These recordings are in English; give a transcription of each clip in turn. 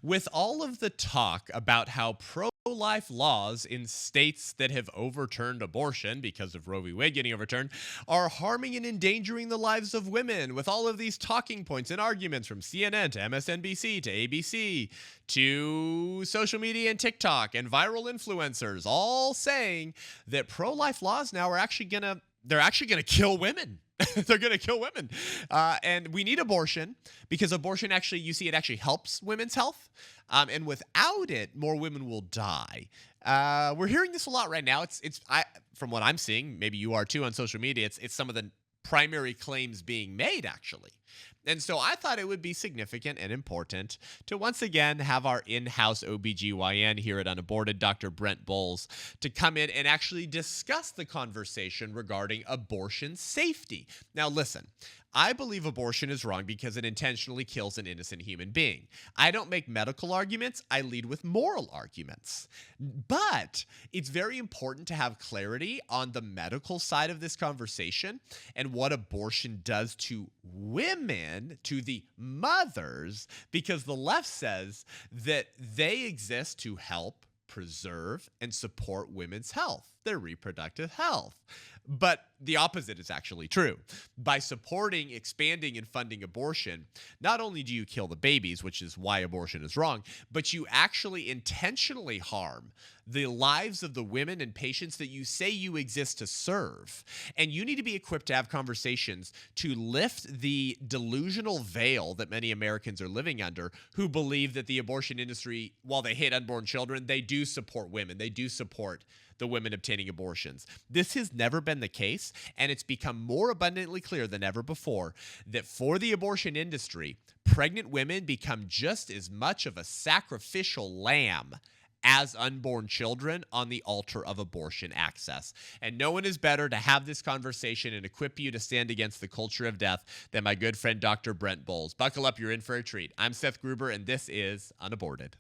With all of the talk about how pro-life laws in states that have overturned abortion because of Roe v. Wade getting overturned are harming and endangering the lives of women, with all of these talking points and arguments from CNN to MSNBC to ABC to social media and TikTok and viral influencers all saying that pro-life laws now are actually gonna kill women. They're going to kill women. And we need abortion because abortion actually, you see, it actually helps women's health. And without it, more women will die. We're hearing this a lot right now. From what I'm seeing, maybe you are too on social media, it's some of the primary claims being made, actually. And so I thought it would be significant and important to once again have our in-house OBGYN here at Unaborted, Dr. Brent Boles, to come in and actually discuss the conversation regarding abortion safety. Now, listen, I believe abortion is wrong because it intentionally kills an innocent human being. I don't make medical arguments. I lead with moral arguments. But it's very important to have clarity on the medical side of this conversation and what abortion does to women, to the mothers, because the left says that they exist to help preserve and support women's health, their reproductive health. But the opposite is actually true. By supporting, expanding, and funding abortion, not only do you kill the babies, which is why abortion is wrong, but you actually intentionally harm the lives of the women and patients that you say you exist to serve. And you need to be equipped to have conversations to lift the delusional veil that many Americans are living under, who believe that the abortion industry, while they hate unborn children, they do support women. They do support the women obtaining abortions. This has never been the case, and it's become more abundantly clear than ever before that for the abortion industry, pregnant women become just as much of a sacrificial lamb as unborn children on the altar of abortion access. And no one is better to have this conversation and equip you to stand against the culture of death than my good friend Dr. Brent Boles. Buckle up, you're in for a treat. I'm Seth Gruber, and this is Unaborted.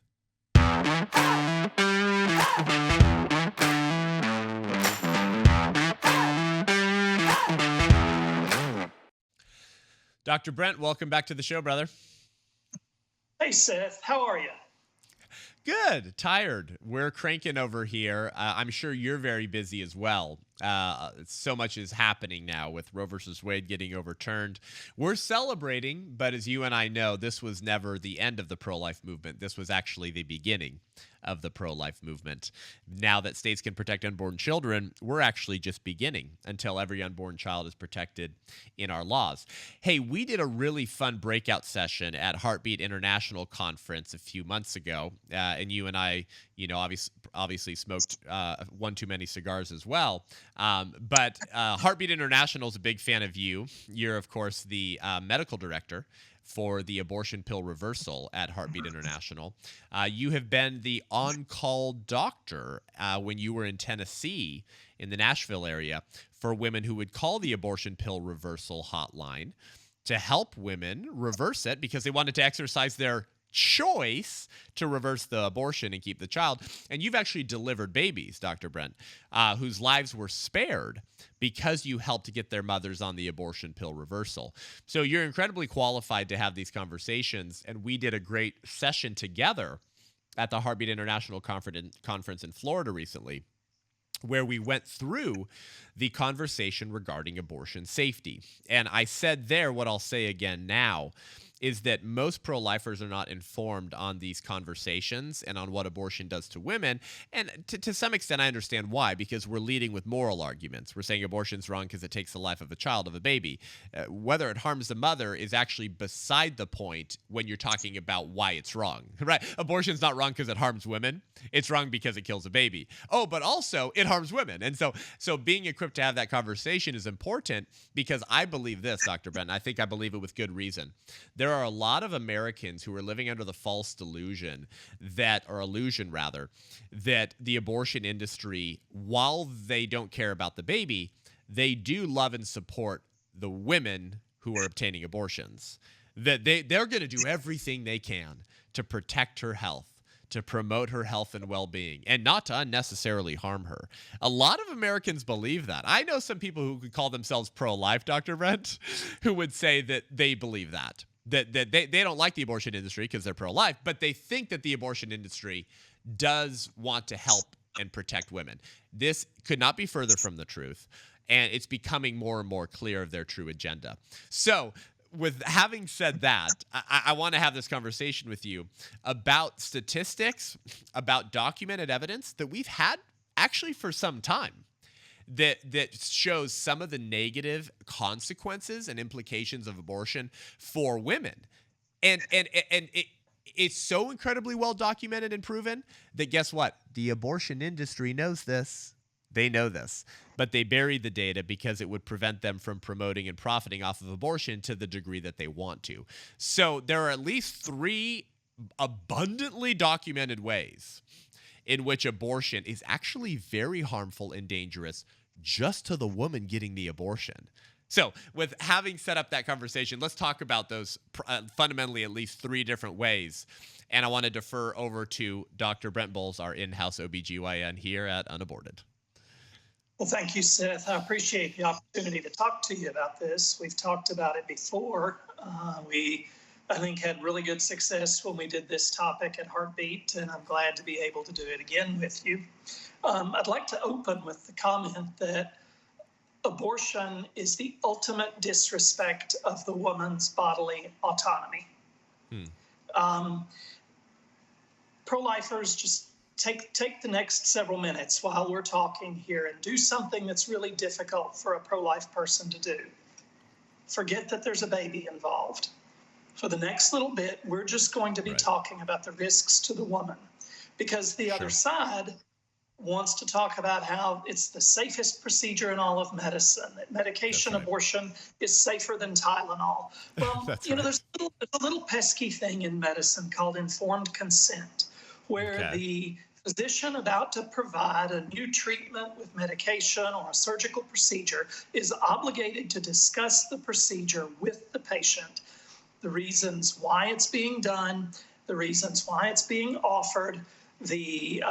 Dr. Brent, welcome back to the show, brother. Hey, Seth. How are you? Good. Tired. We're cranking over here. I'm sure you're very busy as well. So much is happening now with Roe versus Wade getting overturned. We're celebrating, but as you and I know, this was never the end of the pro-life movement. This was actually the beginning of the pro-life movement. Now that states can protect unborn children, we're actually just beginning until every unborn child is protected in our laws. Hey, we did a really fun breakout session at Heartbeat International Conference a few months ago, and you and I, obviously smoked one too many cigars as well. But Heartbeat International is a big fan of you. You're, of course, the medical director for the abortion pill reversal at Heartbeat International. You have been the on-call doctor when you were in Tennessee in the Nashville area for women who would call the abortion pill reversal hotline to help women reverse it because they wanted to exercise their choice to reverse the abortion and keep the child. And you've actually delivered babies, Dr. Brent, whose lives were spared because you helped to get their mothers on the abortion pill reversal. So you're incredibly qualified to have these conversations. And we did a great session together at the Heartbeat International Conference in Florida recently, where we went through the conversation regarding abortion safety. And I said there what I'll say again now, is that most pro-lifers are not informed on these conversations and on what abortion does to women. And to some extent, I understand why, because we're leading with moral arguments. We're saying abortion's wrong because it takes the life of a child, of a baby. Whether it harms the mother is actually beside the point when you're talking about why it's wrong, right? Abortion's not wrong because it harms women. It's wrong because it kills a baby. Oh, but also it harms women. And so being equipped to have that conversation is important because I believe this, Dr. Brent, and I believe it with good reason. There are a lot of Americans who are living under the false illusion that the abortion industry, while they don't care about the baby, they do love and support the women who are obtaining abortions. That they're going to do everything they can to protect her health, to promote her health and well-being, and not to unnecessarily harm her. A lot of Americans believe that. I know some people who could call themselves pro-life, Dr. Brent, who would say that they believe that. that they don't like the abortion industry because they're pro-life, but they think that the abortion industry does want to help and protect women. This could not be further from the truth, and it's becoming more and more clear of their true agenda. So, with having said that, I want to have this conversation with you about statistics, about documented evidence that we've had actually for some time that shows some of the negative consequences and implications of abortion for women. And it's so incredibly well documented and proven that guess what? The abortion industry knows this. They know this, but they bury the data because it would prevent them from promoting and profiting off of abortion to the degree that they want to. So there are at least 3 abundantly documented ways in which abortion is actually very harmful and dangerous just to the woman getting the abortion. So, with having set up that conversation, let's talk about those fundamentally at least 3 different ways. And I want to defer over to Dr. Brent Boles, our in-house OBGYN here at Unaborted. Well, thank you, Seth. I appreciate the opportunity to talk to you about this. We've talked about it before. I think, had really good success when we did this topic at Heartbeat, and I'm glad to be able to do it again with you. I'd like to open with the comment that abortion is the ultimate disrespect of the woman's bodily autonomy. Pro-lifers, just take the next several minutes while we're talking here and do something that's really difficult for a pro-life person to do. Forget that there's a baby involved. For the next little bit, we're just going to be talking about the risks to the woman, because the other side wants to talk about how it's the safest procedure in all of medicine, that medication abortion is safer than Tylenol. Well, there's a little pesky thing in medicine called informed consent, where the physician about to provide a new treatment with medication or a surgical procedure is obligated to discuss the procedure with the patient, the reasons why it's being done, the reasons why it's being offered, the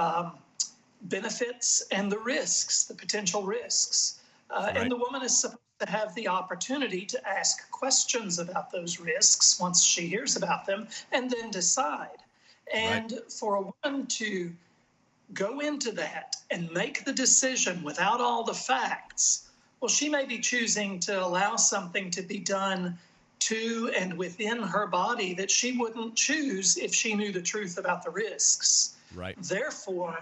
benefits and the risks, the potential risks. And the woman is supposed to have the opportunity to ask questions about those risks once she hears about them and then decide. And for a woman to go into that and make the decision without all the facts, well, she may be choosing to allow something to be done to and within her body that she wouldn't choose if she knew the truth about the risks. Therefore,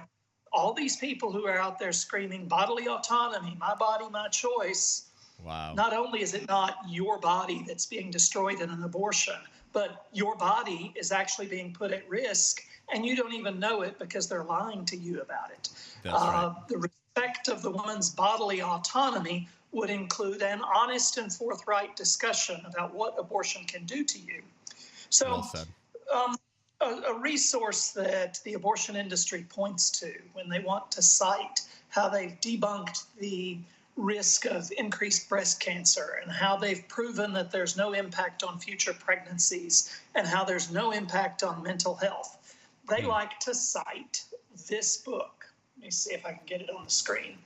all these people who are out there screaming bodily autonomy, my body, my choice, not only is it not your body that's being destroyed in an abortion, but your body is actually being put at risk, and you don't even know it because they're lying to you about it. The respect of the woman's bodily autonomy would include an honest and forthright discussion about what abortion can do to you. So a resource that the abortion industry points to when they want to cite how they've debunked the risk of increased breast cancer and how they've proven that there's no impact on future pregnancies and how there's no impact on mental health, they like to cite this book. Let me see if I can get it on the screen.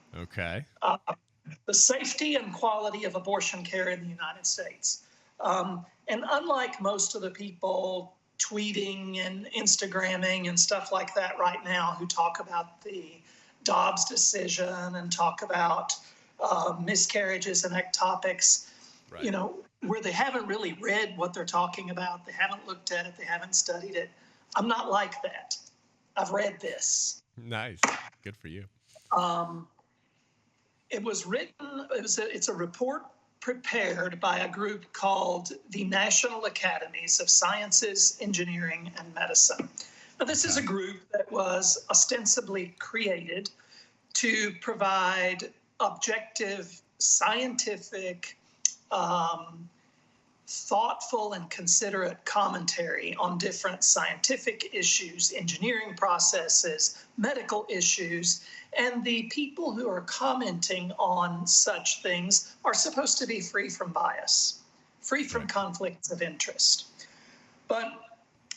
The Safety and Quality of Abortion Care in the United States. And unlike most of the people tweeting and Instagramming and stuff like that right now who talk about the Dobbs decision and talk about miscarriages and ectopics, where they haven't really read what they're talking about, they haven't looked at it, they haven't studied it. I'm not like that. I've read this. Nice. Good for you. It was written, it's a report prepared by a group called the National Academies of Sciences, Engineering, and Medicine. Now, this is a group that was ostensibly created to provide objective, scientific, thoughtful and considerate commentary on different scientific issues, engineering processes, medical issues, and the people who are commenting on such things are supposed to be free from bias, free from conflicts of interest. But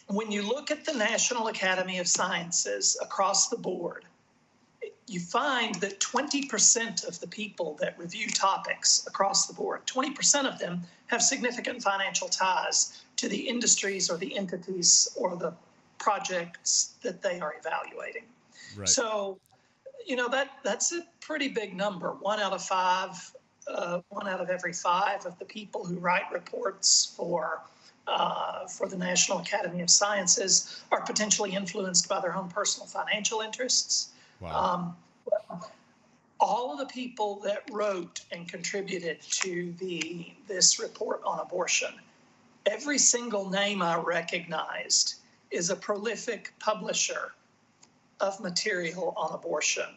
when you look at the National Academy of Sciences across the board, you find that 20% of the people that review topics across the board, 20% of them have significant financial ties to the industries or the entities or the projects that they are evaluating. Right. So, that's a pretty big number. 1 out of every 5 of the people who write reports for the National Academy of Sciences are potentially influenced by their own personal financial interests. Wow. All of the people that wrote and contributed to this report on abortion, every single name I recognized is a prolific publisher of material on abortion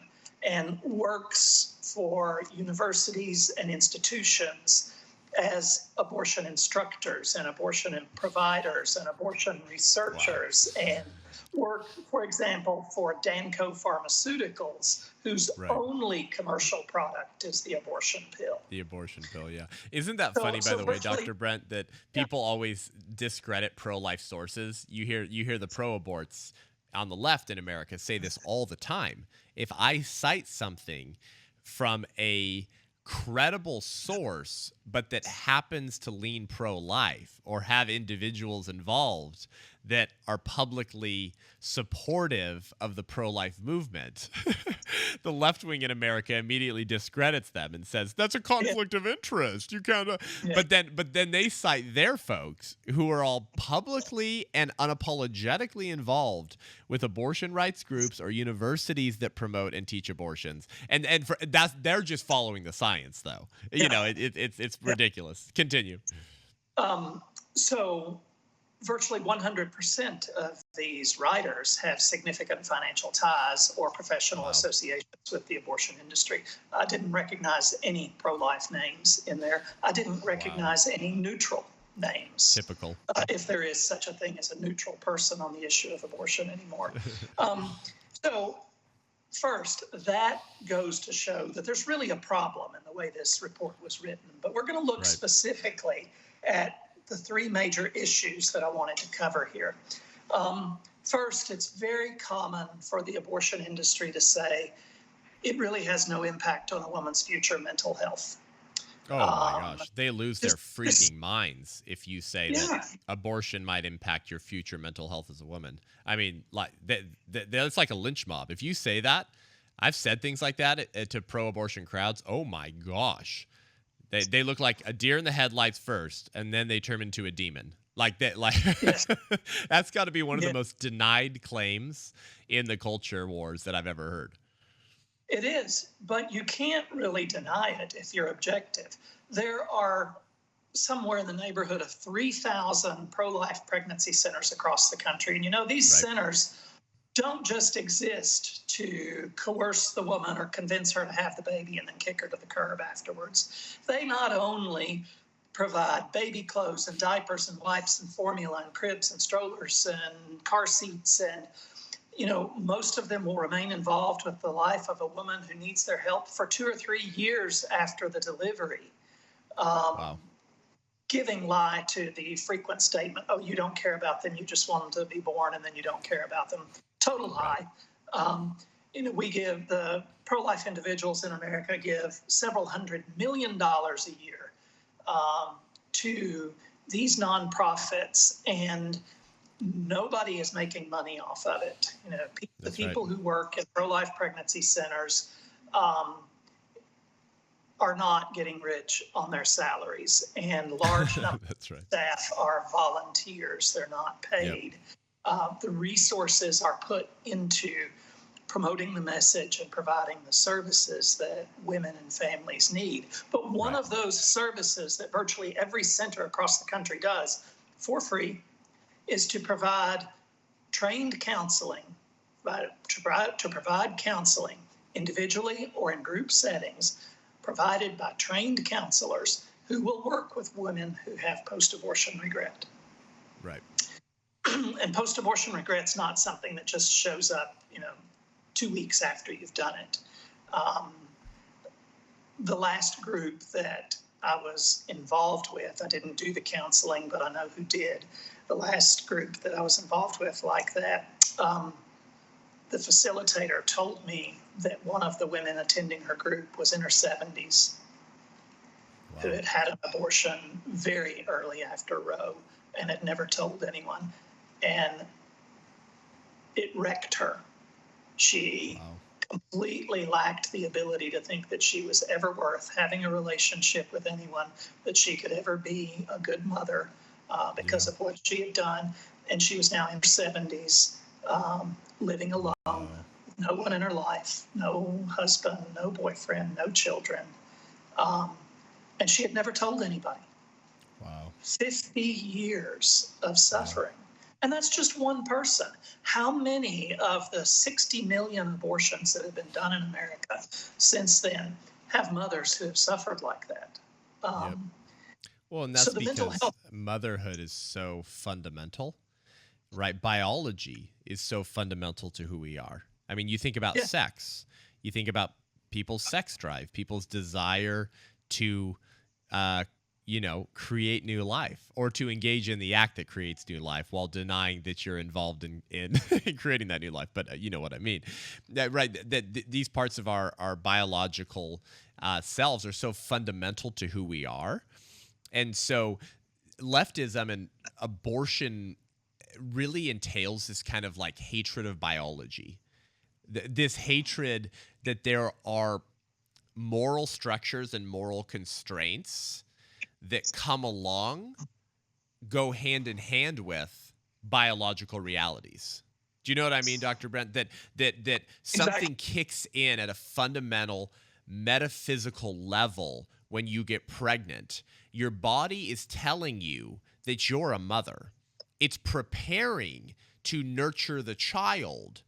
and works for universities and institutions as abortion instructors and abortion providers and abortion researchers, and work, for example, for Danco Pharmaceuticals, whose only commercial product is the abortion pill. The abortion pill, yeah. Isn't that funny, by the way, Dr. Brent, that people always discredit pro-life sources? You hear the pro-aborts on the left in America say this all the time. If I cite something from a credible source, but that happens to lean pro-life or have individuals involved that are publicly supportive of the pro-life movement, the left wing in America immediately discredits them and says that's a conflict of interest. You can't. But then they cite their folks who are all publicly and unapologetically involved with abortion rights groups or universities that promote and teach abortions, and they're just following the science, though. It's ridiculous. Continue. So virtually 100% of these writers have significant financial ties or professional associations with the abortion industry. I didn't recognize any pro-life names in there. I didn't recognize any neutral names. Typical. If there is such a thing as a neutral person on the issue of abortion anymore. So first, that goes to show that there's really a problem in the way this report was written. But we're going to look specifically at the 3 major issues that I wanted to cover here. First, it's very common for the abortion industry to say it really has no impact on a woman's future mental health. Oh my gosh, they lose their freaking minds if you say that abortion might impact your future mental health as a woman. I mean, like that's like a lynch mob. If you say that, I've said things like that to pro-abortion crowds. Oh my gosh. They look like a deer in the headlights first, and then they turn into a demon. Like that. Like that's got to be one of the most denied claims in the culture wars that I've ever heard. It is, but you can't really deny it if you're objective. There are somewhere in the neighborhood of 3,000 pro-life pregnancy centers across the country, and these centers don't just exist to coerce the woman or convince her to have the baby and then kick her to the curb afterwards. They not only provide baby clothes and diapers and wipes and formula and cribs and strollers and car seats, and most of them will remain involved with the life of a woman who needs their help for 2 or 3 years after the delivery. Giving lie to the frequent statement, oh, you don't care about them, you just want them to be born, and then you don't care about them. Total lie. We give the pro-life individuals in America give several $100 million a year to these nonprofits, and nobody is making money off of it. The people who work at pro-life pregnancy centers are not getting rich on their salaries, and large numbers of staff are volunteers. They're not paid. The resources are put into promoting the message and providing the services that women and families need. But one of those services that virtually every center across the country does for free is to provide trained counseling, to provide counseling individually or in group settings provided by trained counselors who will work with women who have post-abortion regret. Right. And post-abortion regret's not something that just shows up, 2 weeks after you've done it. The last group that I was involved with, I didn't do the counseling, but I know who did. The last group that I was involved with like that, the facilitator told me that one of the women attending her group was in her 70s, who had had an abortion very early after Roe, and had never told anyone. And it wrecked her. She completely lacked the ability to think that she was ever worth having a relationship with anyone, that she could ever be a good mother because of what she had done. And she was now in her 70s, living alone, no one in her life, no husband, no boyfriend, no children. And she had never told anybody. Wow. 50 years of suffering. And that's just one person. How many of the 60 million abortions that have been done in America since then have mothers who have suffered like that? Well, and that's because motherhood is so fundamental, right? Biology is so fundamental to who we are. I mean, you think about sex, you think about people's sex drive, people's desire to create new life, or to engage in the act that creates new life while denying that you're involved in creating that new life. But you know what I mean, right? That these parts of our biological selves are so fundamental to who we are. And so leftism and abortion really entails this kind of like hatred of biology, this hatred that there are moral structures and moral constraints that come along, go hand in hand with biological realities. Do you know what I mean, Dr. Brent? That something kicks in at a fundamental metaphysical level when you get pregnant. Your body is telling you that you're a mother. It's preparing to nurture the child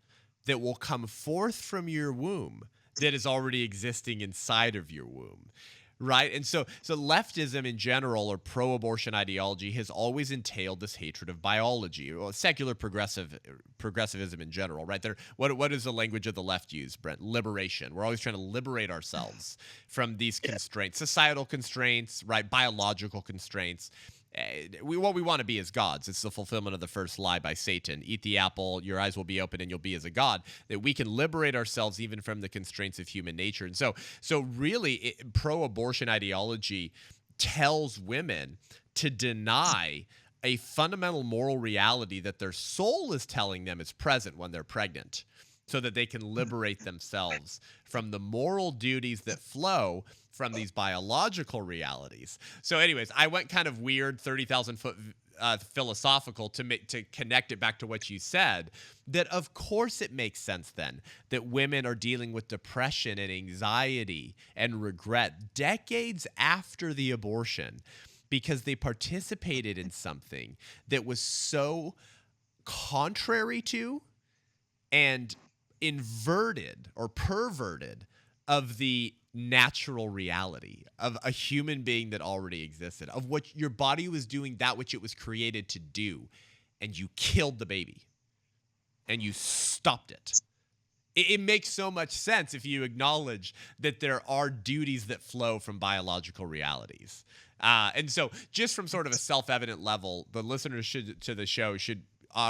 that will come forth from your womb that is already existing inside of your womb. Right. And so leftism in general, or pro-abortion ideology, has always entailed this hatred of biology, or secular progressivism in general. Right there. What is the language of the left use, Brent? Liberation. We're always trying to liberate ourselves from these constraints, societal constraints, right? Biological constraints. What we want to be as gods. It's the fulfillment of the first lie by Satan. Eat the apple, your eyes will be open, and you'll be as a god. That we can liberate ourselves even from the constraints of human nature. And so really, pro-abortion ideology tells women to deny a fundamental moral reality that their soul is telling them is present when they're pregnant, so that they can liberate themselves from the moral duties that flow from these biological realities. So anyways, I went kind of weird, 30,000 foot philosophical to connect it back to what you said, that of course it makes sense then that women are dealing with depression and anxiety and regret decades after the abortion, because they participated in something that was so contrary to and inverted or perverted of the natural reality of a human being that already existed, of what your body was doing, that which it was created to do, and you killed the baby and you stopped it. It makes so much sense if you acknowledge that there are duties that flow from biological realities. And so just from sort of a self-evident level, the listeners to the show should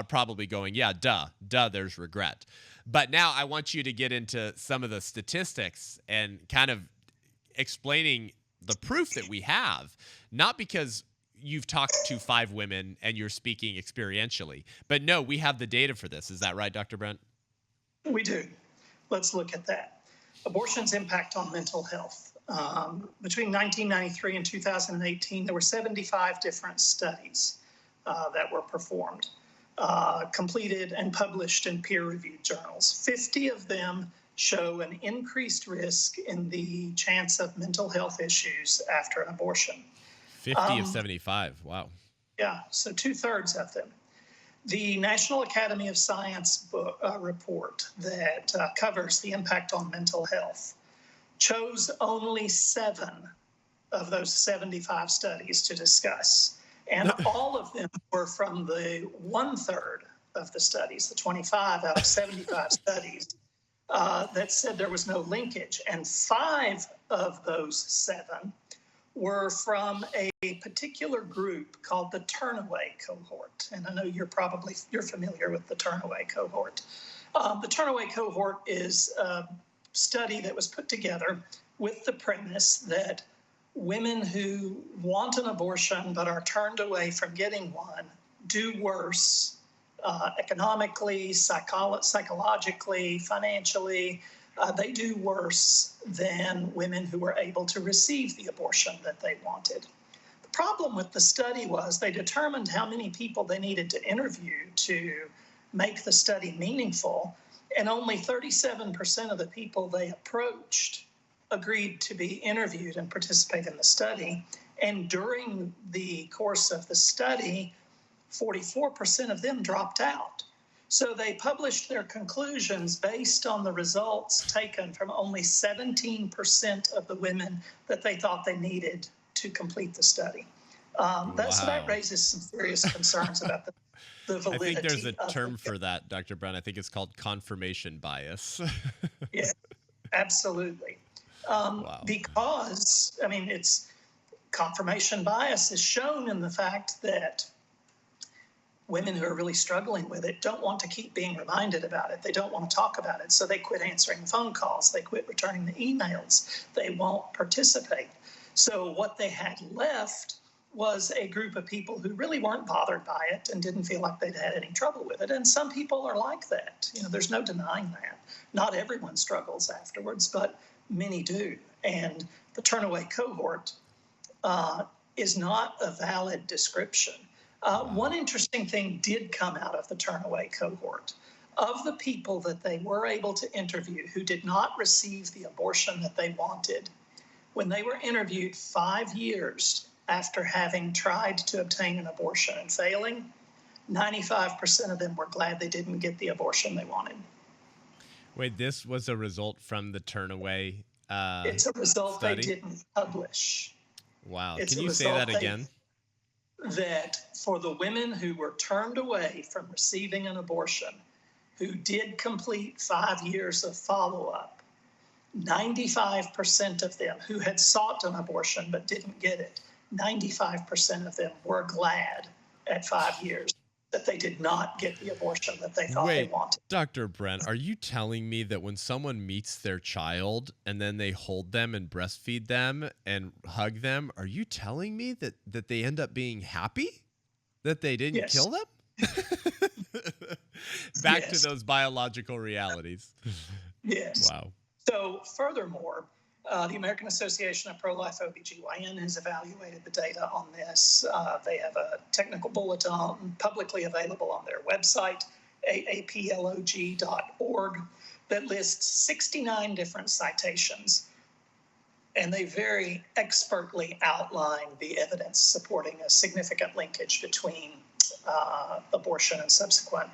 probably going, yeah, duh, there's regret. But now I want you to get into some of the statistics and kind of explaining the proof that we have, not because you've talked to 5 women and you're speaking experientially, but no, we have the data for this. Is that right, Dr. Brent? We do. Let's look at that. Abortion's impact on mental health. Between 1993 and 2018, there were 75 different studies that were performed, completed and published in peer-reviewed journals. 50 of them show an increased risk in the chance of mental health issues after an abortion. 50 of 75. Wow. Yeah, so 2/3 of them. The National Academy of Science report that covers the impact on mental health chose only 7 of those 75 studies to discuss. And all of them were from the 1/3 of the studies, the 25 out of 75 studies, that said there was no linkage. And 5 of those 7 were from a particular group called the Turnaway cohort. And I know you're familiar with the Turnaway cohort. The Turnaway cohort is a study that was put together with the premise that women who want an abortion but are turned away from getting one do worse economically, psychologically, financially. They do worse than women who were able to receive the abortion that they wanted. The problem with the study was they determined how many people they needed to interview to make the study meaningful, and only 37% of the people they approached agreed to be interviewed and participate in the study. And during the course of the study, 44% of them dropped out. So they published their conclusions based on the results taken from only 17% of the women that they thought they needed to complete the study. So that raises some serious concerns about the validity. I think there's a term for that, Dr. Brown. I think it's called confirmation bias. Yeah, absolutely. Because, I mean, it's confirmation bias is shown in the fact that women who are really struggling with it don't want to keep being reminded about it. They don't want to talk about it. So they quit answering the phone calls. They quit returning the emails. They won't participate. So what they had left was a group of people who really weren't bothered by it and didn't feel like they'd had any trouble with it. And some people are like that. You know, there's no denying that. Not everyone struggles afterwards, but many do. And the turnaway cohort is not a valid description. One interesting thing did come out of the turnaway cohort. Of the people that they were able to interview who did not receive the abortion that they wanted, when they were interviewed 5 years after having tried to obtain an abortion and failing, 95% of them were glad they didn't get the abortion they wanted. Wait, this was a result from the turnaway It's a result study? They didn't publish. Wow. It's Can you say that again? That for the women who were turned away from receiving an abortion, who did complete 5 years of follow-up, 95% of them who had sought an abortion but didn't get it, 95% of them were glad at 5 years that they did not get the abortion that they thought they wanted. Dr. Brent, are you telling me that when someone meets their child and then they hold them and breastfeed them and hug them, are you telling me that they end up being happy? That they didn't kill them? Back to those biological realities. Yes. Wow. So furthermore, the American Association of Pro-Life OBGYN has evaluated the data on this. They have a technical bulletin publicly available on their website, aaplog.org, that lists 69 different citations. And they very expertly outline the evidence supporting a significant linkage between abortion and subsequent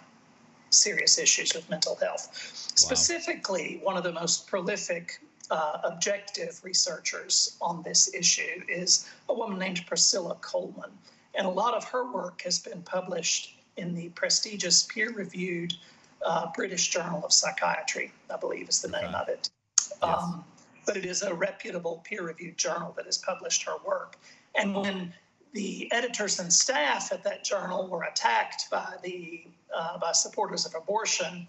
serious issues with mental health. Wow. Specifically, one of the most prolific objective researchers on this issue is a woman named Priscilla Coleman. And a lot of her work has been published in the prestigious peer-reviewed British Journal of Psychiatry, I believe is the name of it. Yes. But it is a reputable peer-reviewed journal that has published her work. And when the editors and staff at that journal were attacked by by supporters of abortion,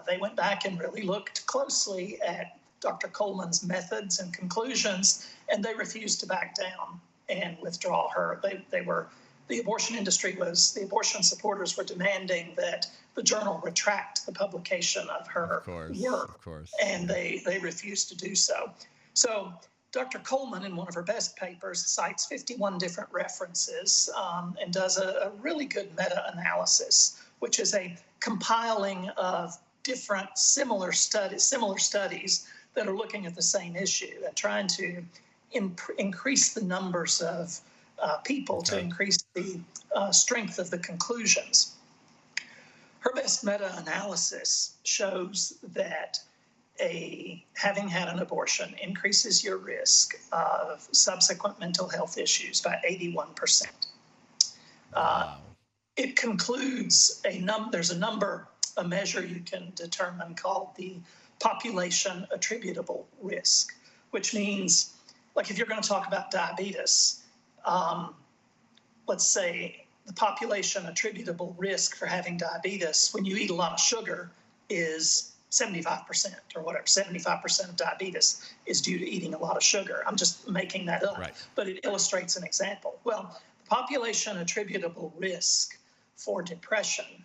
they went back and really looked closely at Dr. Coleman's methods and conclusions, and they refused to back down and withdraw her. The abortion supporters were demanding that the journal retract the publication of her work, of course. And they refused to do so. So Dr. Coleman, in one of her best papers, cites 51 different references and does a really good meta-analysis, which is a compiling of different similar studies that are looking at the same issue and trying to increase the numbers of people to increase the strength of the conclusions. Her best meta-analysis shows that having had an abortion increases your risk of subsequent mental health issues by 81%. Wow. It concludes there's a measure you can determine called the population attributable risk, which means, like if you're going to talk about diabetes, let's say the population attributable risk for having diabetes when you eat a lot of sugar is 75% or whatever. 75% of diabetes is due to eating a lot of sugar. I'm just making that up, Right. but it illustrates an example. Well, the population attributable risk for depression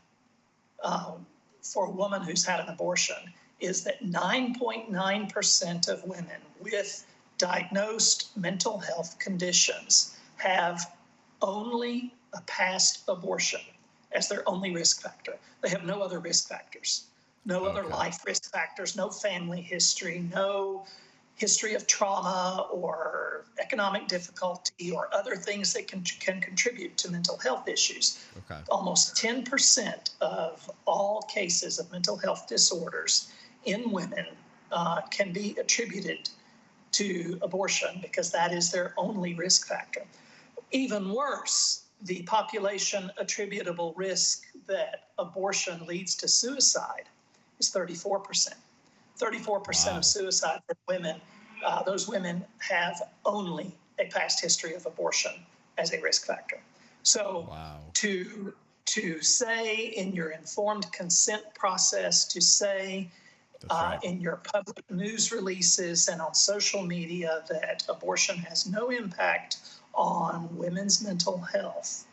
for a woman who's had an abortion is that 9.9% of women with diagnosed mental health conditions have only a past abortion as their only risk factor. They have no other risk factors, no other Okay. life risk factors, no family history, no history of trauma or economic difficulty or other things that can contribute to mental health issues. Okay. Almost 10% of all cases of mental health disorders in women can be attributed to abortion because that is their only risk factor. Even worse, the population attributable risk that abortion leads to suicide is 34%. 34% Wow. of suicide for women, those women have only a past history of abortion as a risk factor. So Wow. to say in your informed consent process, to say That's right. in your public news releases and on social media that abortion has no impact on women's mental health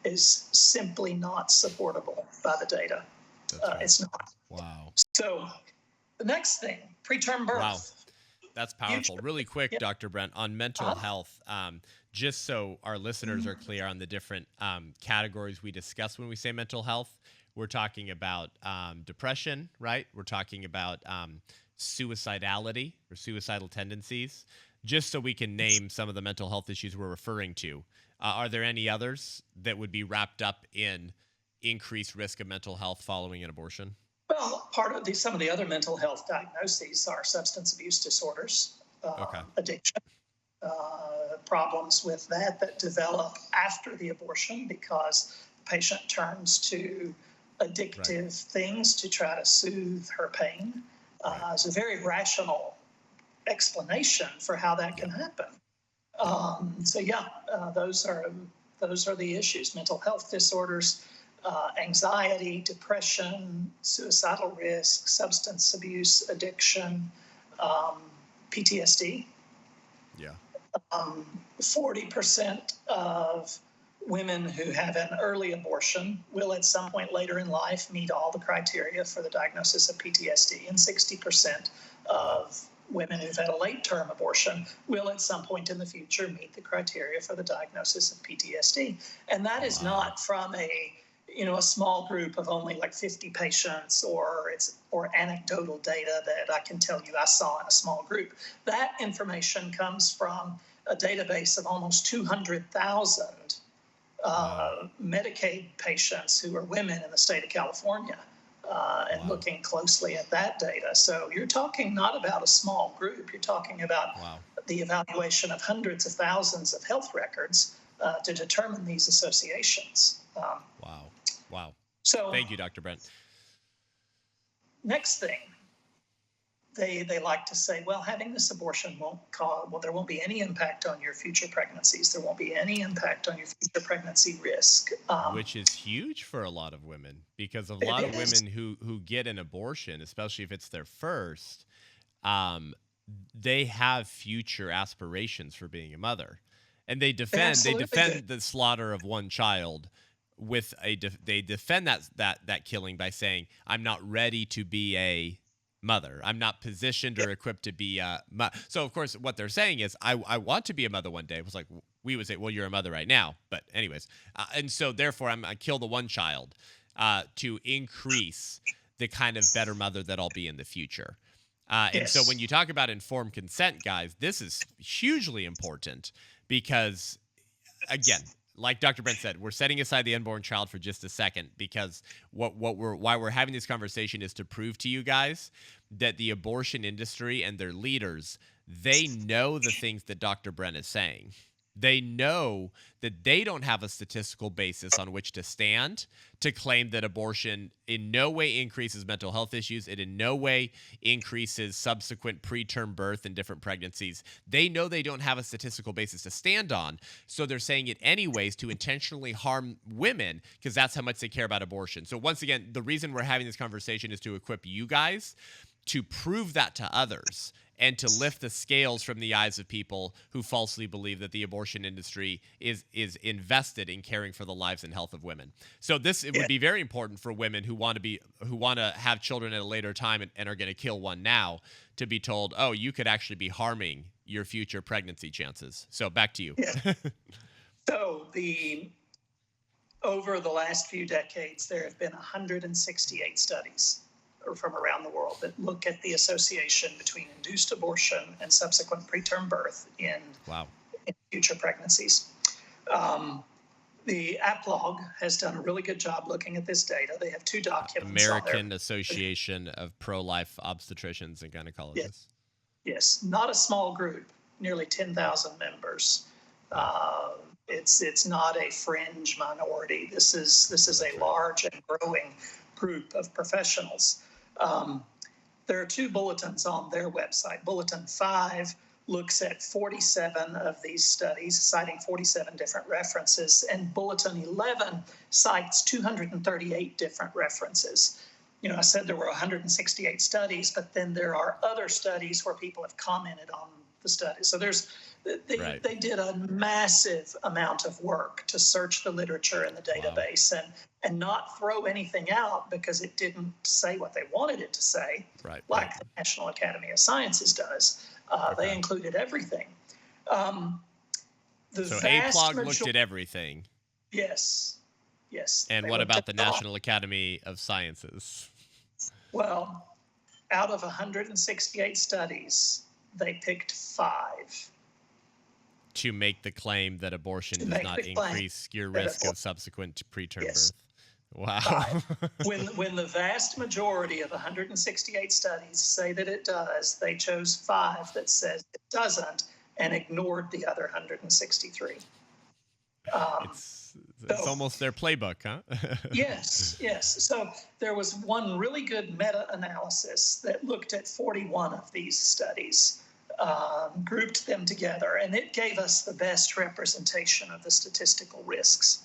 is simply not supportable by the data. That's right. It's not. Wow. So the next thing, preterm Wow. birth. That's Huge. powerful. Really quick, Yeah. Dr. Brent, on mental health, just so our listeners are clear on the different categories we discuss when we say mental health, we're talking about depression, right? We're talking about suicidality or suicidal tendencies, just so we can name some of the mental health issues we're referring to. Are there any others that would be wrapped up in increased risk of mental health following an abortion? Well, some of the other mental health diagnoses are substance abuse disorders, Okay. addiction, problems with that develop after the abortion because the patient turns to addictive things to try to soothe her pain. It's a very rational explanation for how that can happen. Those are the issues: mental health disorders, anxiety, depression, suicidal risk, substance abuse, addiction, PTSD. Yeah. 40% of women who have an early abortion will at some point later in life meet all the criteria for the diagnosis of PTSD, and 60% of women who've had a late-term abortion will at some point in the future meet the criteria for the diagnosis of PTSD. And that is not from a small group of only like 50 patients or anecdotal data that I can tell you I saw in a small group. That information comes from a database of almost 200,000 Medicaid patients who are women in the state of California, and looking closely at that data. So you're talking not about a small group, you're talking about the evaluation of hundreds of thousands of health records to determine these associations. Wow. So Thank you, Dr. Brent. Next thing, they like to say, well, having this abortion there won't be any impact on your future pregnancies. There won't be any impact on your future pregnancy risk. Which is huge for a lot of women, because a lot of women who get an abortion, especially if it's their first, they have future aspirations for being a mother, and they defend the slaughter of one child with they defend that killing by saying, I'm not ready to be a mother. I'm not positioned or equipped to be a mother. So of course what they're saying is, I want to be a mother one day. It was like, we would say, well, you're a mother right now, but anyways, and so therefore I kill the one child to increase the kind of better mother that I'll be in the future. And so when you talk about informed consent, guys, this is hugely important because, again, like Dr. Brent said, we're setting aside the unborn child for just a second, because why we're having this conversation is to prove to you guys that the abortion industry and their leaders, they know the things that Dr. Brent is saying. They know that they don't have a statistical basis on which to stand to claim that abortion in no way increases mental health issues. It in no way increases subsequent preterm birth and different pregnancies. They know they don't have a statistical basis to stand on. So they're saying it anyways to intentionally harm women because that's how much they care about abortion. So once again, the reason we're having this conversation is to equip you guys to prove that to others and to lift the scales from the eyes of people who falsely believe that the abortion industry is invested in caring for the lives and health of women. So it would be very important for women who want to have children at a later time and are going to kill one now to be told, oh, you could actually be harming your future pregnancy chances. So back to you. Yeah. So over the last few decades, there have been 168 studies from around the world that look at the association between induced abortion and subsequent preterm birth in future pregnancies. The APLOG has done a really good job looking at this data. They have 2 documents. American Association of Pro-Life Obstetricians and Gynecologists. Yes, not a small group, nearly 10,000 members. It's not a fringe minority. This is a large and growing group of professionals. There are 2 bulletins on their website. Bulletin 5 looks at 47 of these studies, citing 47 different references, and Bulletin 11 cites 238 different references. You know, I said there were 168 studies, but then there are other studies where people have commented on the study. So they did a massive amount of work to search the literature in the database and not throw anything out because it didn't say what they wanted it to say, like the National Academy of Sciences does. They included everything. So APLOG looked at everything. Yes. And what about the National Academy of Sciences? Well, out of 168 studies, they picked 5. To make the claim that abortion does not increase your risk of subsequent preterm birth. Wow. When the vast majority of 168 studies say that it does, they chose 5 that says it doesn't and ignored the other 163. It's almost their playbook, huh? Yes. So there was one really good meta-analysis that looked at 41 of these studies, grouped them together, and it gave us the best representation of the statistical risks.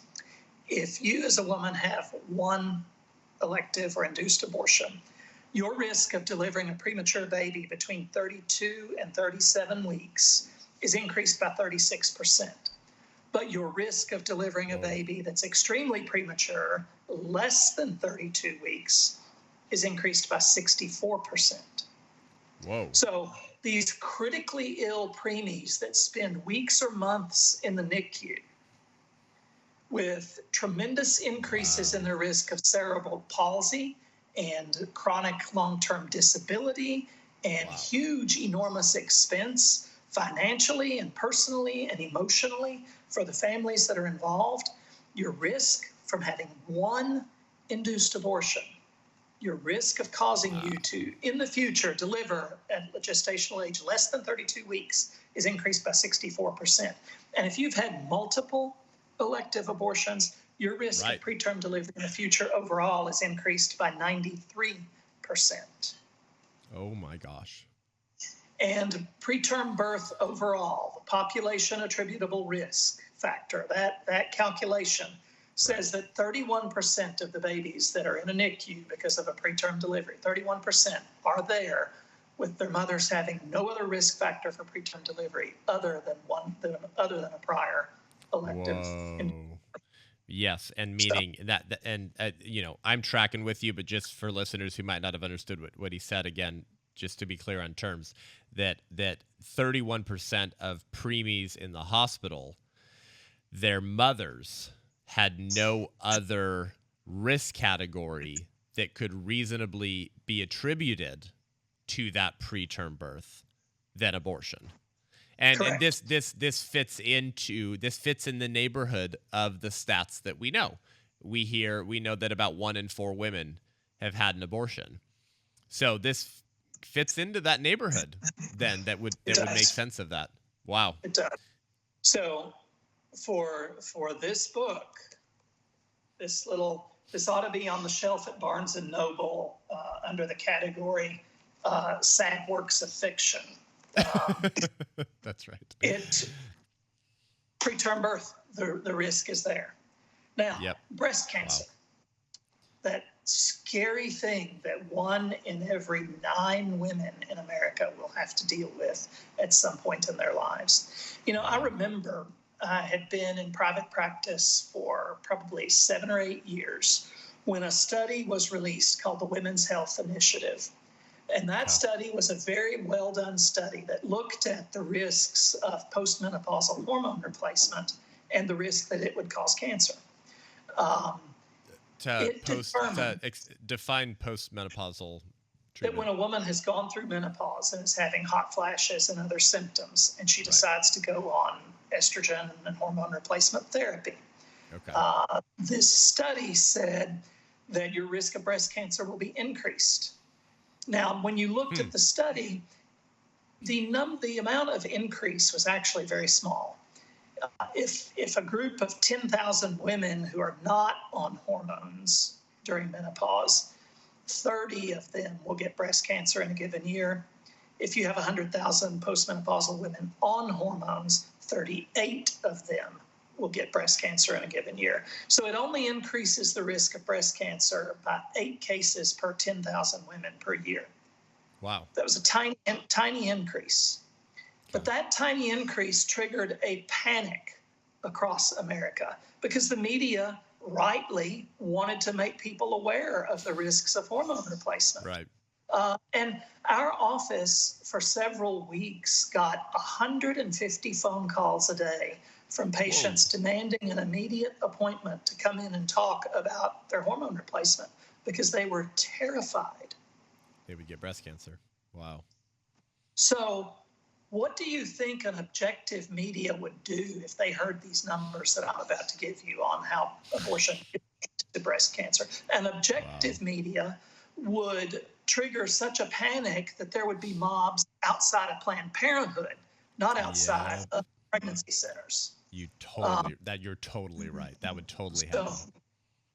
If you as a woman have 1 elective or induced abortion, your risk of delivering a premature baby between 32 and 37 weeks is increased by 36%. But your risk of delivering a baby that's extremely premature, less than 32 weeks, is increased by 64%. Whoa. So these critically ill preemies that spend weeks or months in the NICU with tremendous increases in their risk of cerebral palsy and chronic long-term disability and huge, enormous expense financially and personally and emotionally for the families that are involved, your risk from having 1 induced abortion, your risk of causing you to, in the future, deliver at a gestational age less than 32 weeks is increased by 64%. And if you've had multiple elective abortions, your risk of preterm delivery in the future overall is increased by 93%. Oh my gosh. And preterm birth overall, the population attributable risk factor, that calculation says that 31% of the babies that are in a NICU because of a preterm delivery, 31% are there with their mothers having no other risk factor for preterm delivery other than a prior elective. Whoa. Yes, and meaning I'm tracking with you, but just for listeners who might not have understood what he said again, just to be clear on terms, that 31% of preemies in the hospital, their mothers had no other risk category that could reasonably be attributed to that preterm birth than abortion. And this fits in the neighborhood of the stats that we know. We know that about 1 in 4 women have had an abortion. So this fits into that neighborhood then that would make sense of that. Wow. It does. So for this book, this ought to be on the shelf at Barnes and Noble under the category sad works of fiction. That's right. Preterm birth, the risk is there. Now, Yep. breast cancer, that scary thing that 1 in every 9 women in America will have to deal with at some point in their lives. I remember I had been in private practice for probably 7 or 8 years when a study was released called the Women's Health Initiative. And that study was a very well done study that looked at the risks of postmenopausal hormone replacement and the risk that it would cause cancer. Define postmenopausal treatment. That when a woman has gone through menopause and is having hot flashes and other symptoms, and she decides to go on estrogen and hormone replacement therapy. This study said that your risk of breast cancer will be increased. Now, when you looked at the study, the amount of increase was actually very small. If a group of 10,000 women who are not on hormones during menopause, 30 of them will get breast cancer in a given year. If you have 100,000 postmenopausal women on hormones, 38 of them will get breast cancer in a given year. So it only increases the risk of breast cancer by 8 cases per 10,000 women per year. Wow. That was a tiny increase. But that tiny increase triggered a panic across America because the media rightly wanted to make people aware of the risks of hormone replacement. Right. And our office for several weeks got 150 phone calls a day from patients demanding an immediate appointment to come in and talk about their hormone replacement because they were terrified they would get breast cancer. Wow. So what do you think an objective media would do if they heard these numbers that I'm about to give you on how abortion leads to breast cancer? An objective media would trigger such a panic that there would be mobs outside of Planned Parenthood, not outside of pregnancy centers. You're totally right. That would totally happen.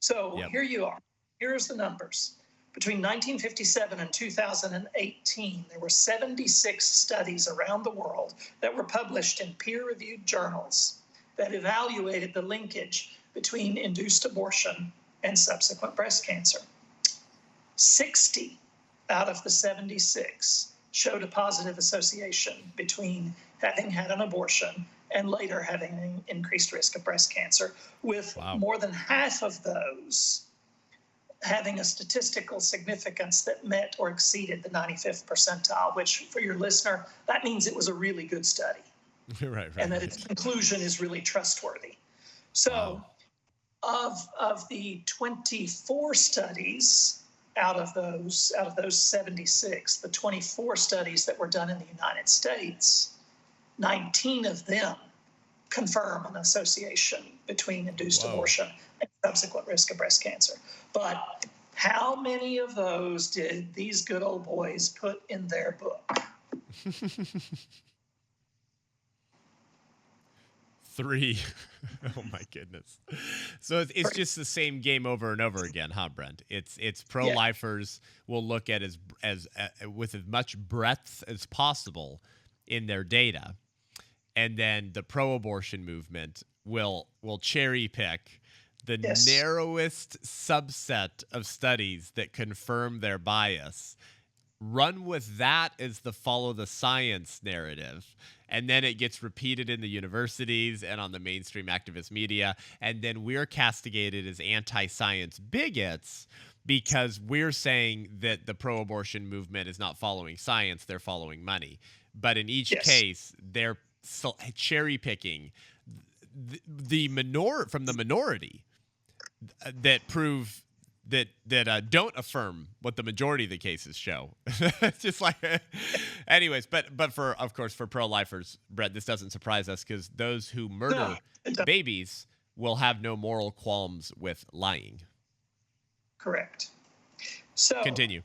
So here you are. Here's the numbers. Between 1957 and 2018, there were 76 studies around the world that were published in peer-reviewed journals that evaluated the linkage between induced abortion and subsequent breast cancer. 60 out of the 76 showed a positive association between having had an abortion and later having an increased risk of breast cancer, with more than half of those having a statistical significance that met or exceeded the 95th percentile, which for your listener, that means it was a really good study. Right. And that its conclusion is really trustworthy. So of the 24 studies out of those 76, the 24 studies that were done in the United States, 19 of them confirm an association between induced abortion and subsequent risk of breast cancer. But how many of those did these good old boys put in their book? 3. Oh my goodness. So it's just the same game over and over again, huh, Brent? It's pro-lifers will look at as with as much breadth as possible in their data, and then the pro-abortion movement will cherry pick the narrowest subset of studies that confirm their bias, run with that as the follow the science narrative, and then it gets repeated in the universities and on the mainstream activist media, and then we're castigated as anti-science bigots because we're saying that the pro-abortion movement is not following science, they're following money. But in each case, they're cherry picking from the minority that prove that don't affirm what the majority of the cases show. It's just like, anyways. But for pro-lifers, Brett, this doesn't surprise us because those who murder babies will have no moral qualms with lying. Correct. So continue.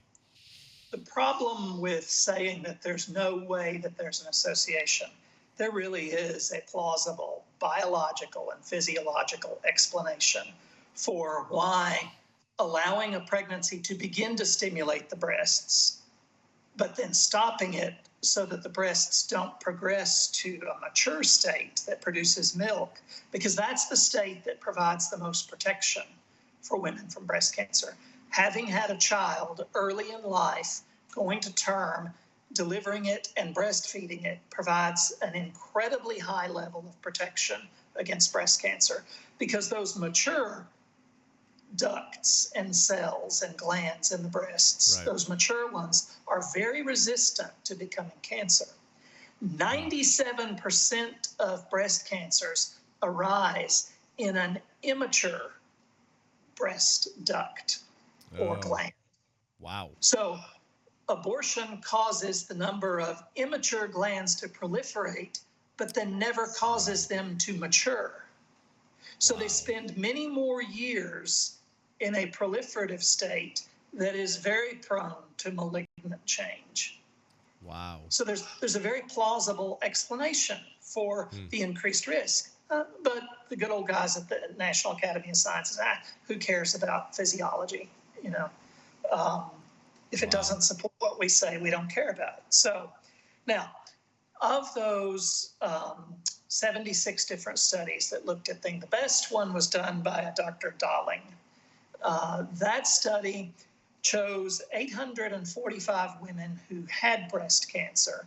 The problem with saying that there's no way that there's an association there really is a plausible biological and physiological explanation for why allowing a pregnancy to begin to stimulate the breasts, but then stopping it so that the breasts don't progress to a mature state that produces milk, because that's the state that provides the most protection for women from breast cancer. Having had a child early in life, going to term, delivering it and breastfeeding it provides an incredibly high level of protection against breast cancer, because those mature ducts and cells and glands in the breasts, Right. those mature ones, are very resistant to becoming cancer. 97% of breast cancers arise in an immature breast duct or gland. Wow. So abortion causes the number of immature glands to proliferate, but then never causes them to mature. So they spend many more years in a proliferative state that is very prone to malignant change. Wow. So there's a very plausible explanation for the increased risk. But the good old guys at the National Academy of Sciences, who cares about physiology? If it doesn't support what we say, we don't care about it. So now, of those 76 different studies that looked at things, the best one was done by a Dr. Darling. That study chose 845 women who had breast cancer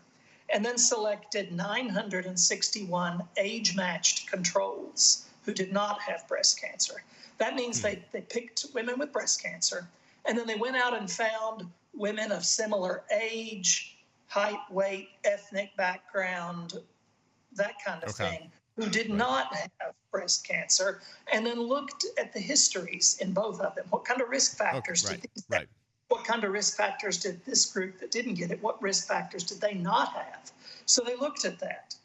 and then selected 961 age-matched controls who did not have breast cancer. That means they picked women with breast cancer, and then they went out and found women of similar age, height, weight, ethnic background, that kind of thing, who did not have breast cancer, and then looked at the histories in both of them. What kind of risk factors did these have? What kind of risk factors did this group that didn't get it? What risk factors did they not have? So they looked at that.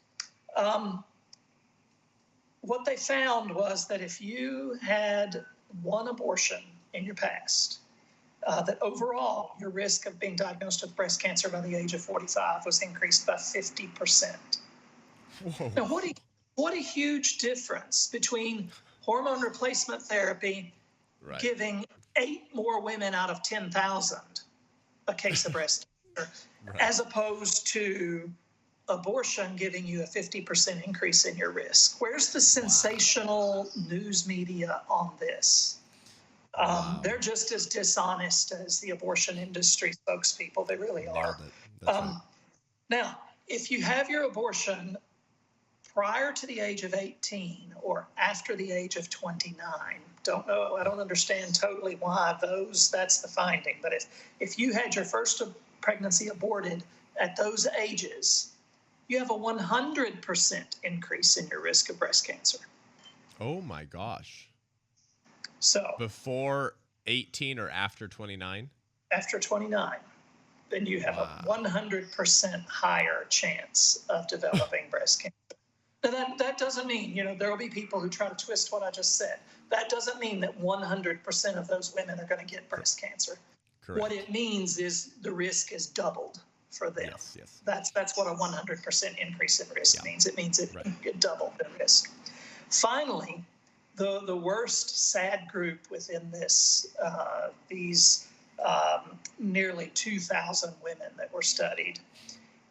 What they found was that if you had one abortion in your past, that overall your risk of being diagnosed with breast cancer by the age of 45 was increased by 50%. Whoa. Now, what a huge difference between hormone replacement therapy giving 8 more women out of 10,000 a case of breast cancer, as opposed to abortion giving you a 50% increase in your risk. Where's the sensational news media on this? They're just as dishonest as the abortion industry spokespeople. They really are. Now, if you have your abortion prior to the age of 18 or after the age of 29, I don't understand totally why that's the finding. But if you had your first pregnancy aborted at those ages, you have a 100% increase in your risk of breast cancer. Oh my gosh. So before 18 or after 29? After 29, then you have a 100% higher chance of developing breast cancer. Now that doesn't mean, there will be people who try to twist what I just said. That doesn't mean that 100% of those women are going to get breast cancer. Correct. What it means is the risk is doubled for them. Yes. That's what a 100% increase in risk means. It means it doubled the risk. Finally, the worst sad group within these nearly 2,000 women that were studied.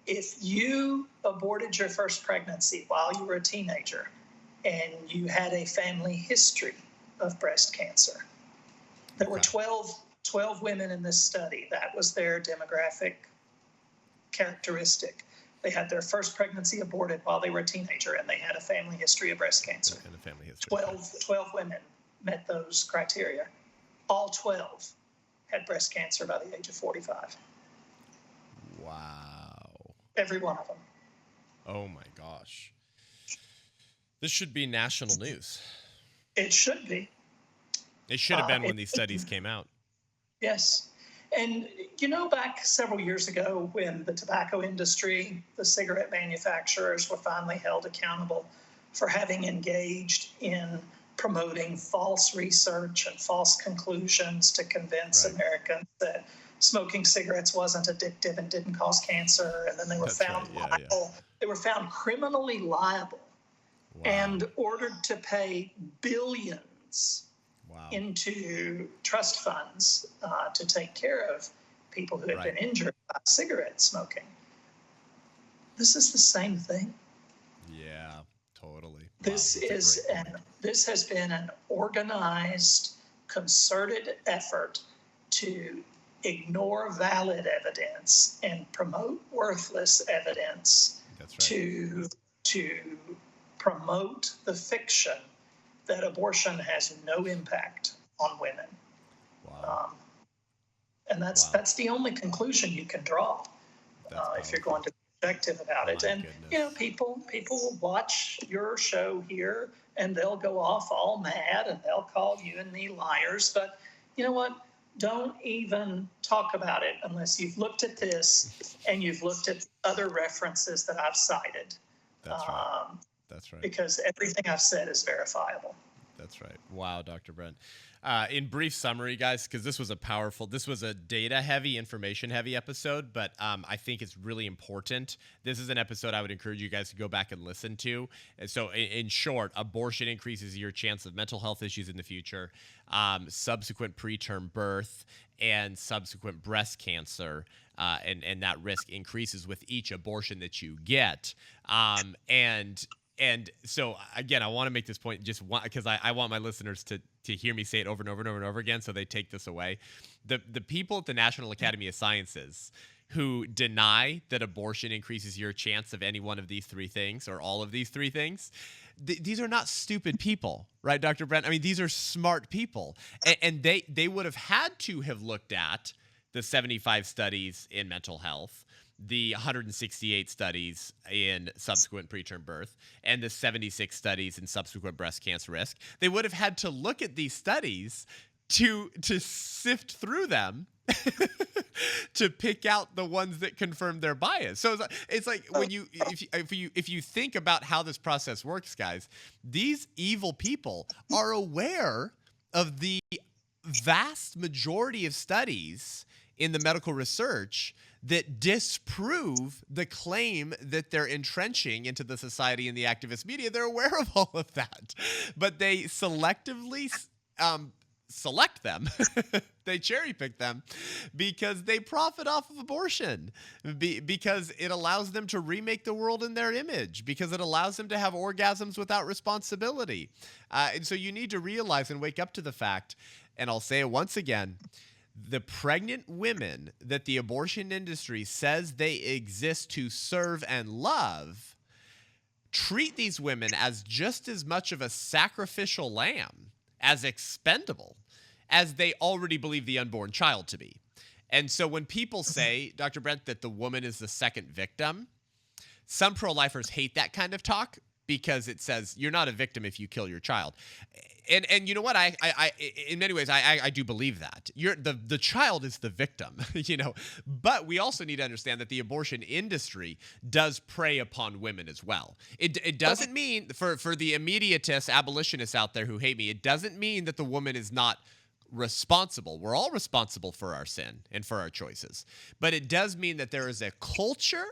If you aborted your first pregnancy while you were a teenager and you had a family history of breast cancer, there were 12 women in this study. That was their demographic characteristic. They had their first pregnancy aborted while they were a teenager, and they had a family history of breast cancer. And a family history. 12 women met those criteria. All 12 had breast cancer by the age of 45. Wow. Every one of them. Oh my gosh. This should be national news. It should be. It should have been when these studies came out. Yes. And back several years ago when the tobacco industry, the cigarette manufacturers were finally held accountable for having engaged in promoting false research and false conclusions to convince Americans that smoking cigarettes wasn't addictive and didn't cause cancer, and then they were That's found right. Yeah. liable. They were found criminally liable Wow. and ordered to pay billions Wow. into trust funds to take care of people who had been injured by cigarette smoking. This is the same thing. Yeah, totally. This has been an organized, concerted effort to ignore valid evidence and promote worthless evidence. That's right. To promote the fiction that abortion has no impact on women. Wow. And that's the only conclusion you can draw if you're going to be objective about it. And goodness. people will watch your show here and they'll go off all mad and they'll call you and me liars. But you know what? Don't even talk about it unless you've looked at this and you've looked at other references that I've cited. That's right. That's right. Because everything I've said is verifiable. That's right. Wow, Dr. Brent. In brief summary, guys, because this was a data-heavy, information-heavy episode, but I think it's really important. This is an episode I would encourage you guys to go back and listen to. And so, in short, abortion increases your chance of mental health issues in the future, subsequent preterm birth, and subsequent breast cancer, and that risk increases with each abortion that you get. And so, again, I want to make this point just because I want my listeners to hear me say it over and over and over and over again so they take this away. The people at the National Academy of Sciences who deny that abortion increases your chance of any one of these three things or all of these three things, these are not stupid people, right, Dr. Brent? I mean, these are smart people. And they would have had to have looked at the 75 studies in mental health, the 168 studies in subsequent preterm birth, and the 76 studies in subsequent breast cancer risk. They would have had to look at these studies to sift through them to pick out the ones that confirm their bias. So it's like when if you think about how this process works, guys, these evil people are aware of the vast majority of studies in the medical research that disprove the claim that they're entrenching into the society and the activist media. They're aware of all of that, but they selectively select them. They cherry pick them because they profit off of abortion, because it allows them to remake the world in their image, because it allows them to have orgasms without responsibility. And so you need to realize and wake up to the fact, and I'll say it once again, the pregnant women that the abortion industry says they exist to serve and love treat these women as just as much of a sacrificial lamb, as expendable, as they already believe the unborn child to be. And so when people say, Dr. Brent, that the woman is the second victim, some pro-lifers hate that kind of talk because it says you're not a victim if you kill your child. And you know what? I in many ways I do believe that. The child is the victim, you know. But we also need to understand that the abortion industry does prey upon women as well. It doesn't mean for the immediatists, abolitionists out there who hate me, it doesn't mean that the woman is not responsible. We're all responsible for our sin and for our choices. But it does mean that there is a culture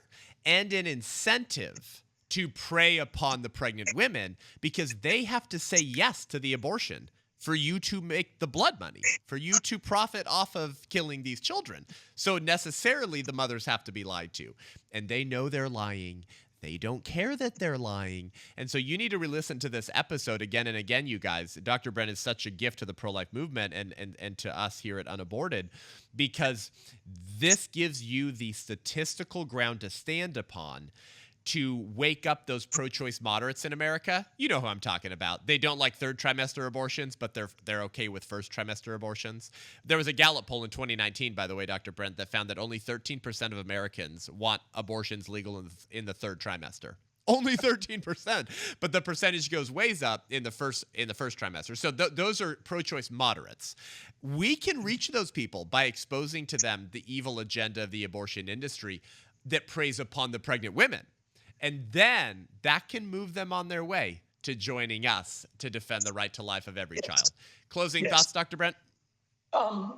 and an incentive to prey upon the pregnant women because they have to say yes to the abortion for you to make the blood money, for you to profit off of killing these children. So necessarily the mothers have to be lied to. And they know they're lying. They don't care that they're lying. And so you need to re-listen to this episode again and again, you guys. Dr. Brent is such a gift to the pro-life movement and to us here at Unaborted, because this gives you the statistical ground to stand upon to wake up those pro-choice moderates in America. You know who I'm talking about. They don't like third trimester abortions, but they're okay with first trimester abortions. There was a Gallup poll in 2019, by the way, Dr. Brent, that found that only 13% of Americans want abortions legal in the third trimester. Only 13%, but the percentage goes ways up in the first trimester. So those are pro-choice moderates. We can reach those people by exposing to them the evil agenda of the abortion industry that preys upon the pregnant women. And then that can move them on their way to joining us to defend the right to life of every child. Closing thoughts, Dr. Brent? A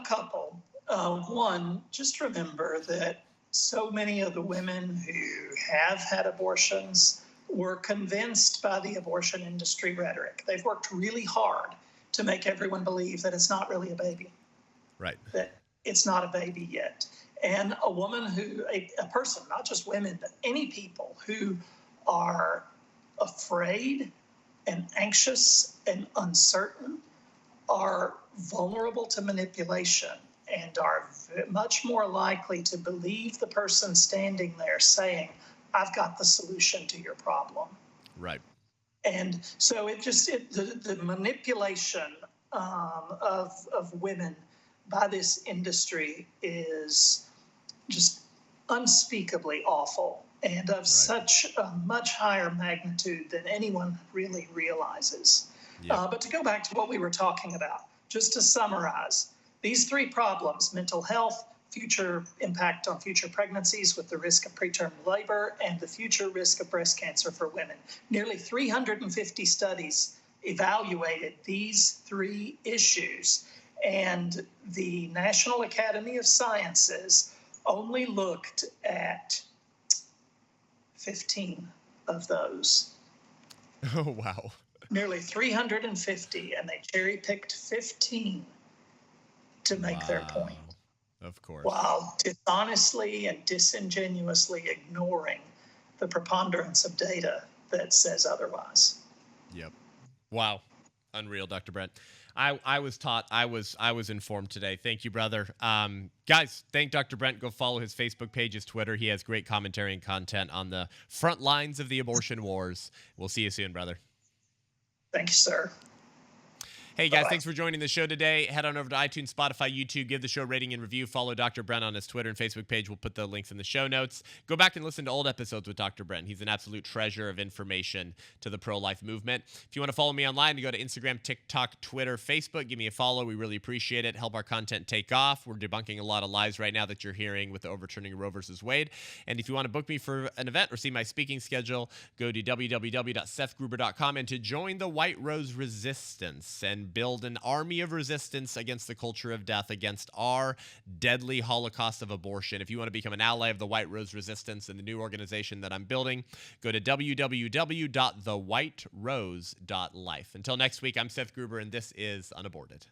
couple. One, just remember that so many of the women who have had abortions were convinced by the abortion industry rhetoric. They've worked really hard to make everyone believe that it's not really a baby, Right. that it's not a baby yet. And a woman who, a person, not just women, but any people who are afraid and anxious and uncertain are vulnerable to manipulation and are much more likely to believe the person standing there saying, I've got the solution to your problem. Right. And so the manipulation of women by this industry is just unspeakably awful and of such a much higher magnitude than anyone really realizes. Yep. But to go back to what we were talking about, just to summarize, these three problems, mental health, future impact on future pregnancies with the risk of preterm labor, and the future risk of breast cancer for women. Nearly 350 studies evaluated these three issues, and the National Academy of Sciences only looked at 15 of those. Oh, wow. Nearly 350, and they cherry-picked 15 to make their point. Of course. While dishonestly and disingenuously ignoring the preponderance of data that says otherwise. Yep. Wow. Unreal, Dr. Brent. I was taught, I was informed today. Thank you, brother. Guys, thank Dr. Brent. Go follow his Facebook page, his Twitter. He has great commentary and content on the front lines of the abortion wars. We'll see you soon, brother. Thank you, sir. Hey, guys, thanks for joining the show today. Head on over to iTunes, Spotify, YouTube. Give the show a rating and review. Follow Dr. Brent on his Twitter and Facebook page. We'll put the links in the show notes. Go back and listen to old episodes with Dr. Brent. He's an absolute treasure of information to the pro-life movement. If you want to follow me online, you go to Instagram, TikTok, Twitter, Facebook. Give me a follow. We really appreciate it. Help our content take off. We're debunking a lot of lies right now that you're hearing with the overturning Roe versus Wade. And if you want to book me for an event or see my speaking schedule, go to www.sethgruber.com. And to join the White Rose Resistance and build an army of resistance against the culture of death, against our deadly holocaust of abortion. If you want to become an ally of the White Rose Resistance and the new organization that I'm building, go to www.thewhiterose.life. Until next week, I'm Seth Gruber, and this is Unaborted.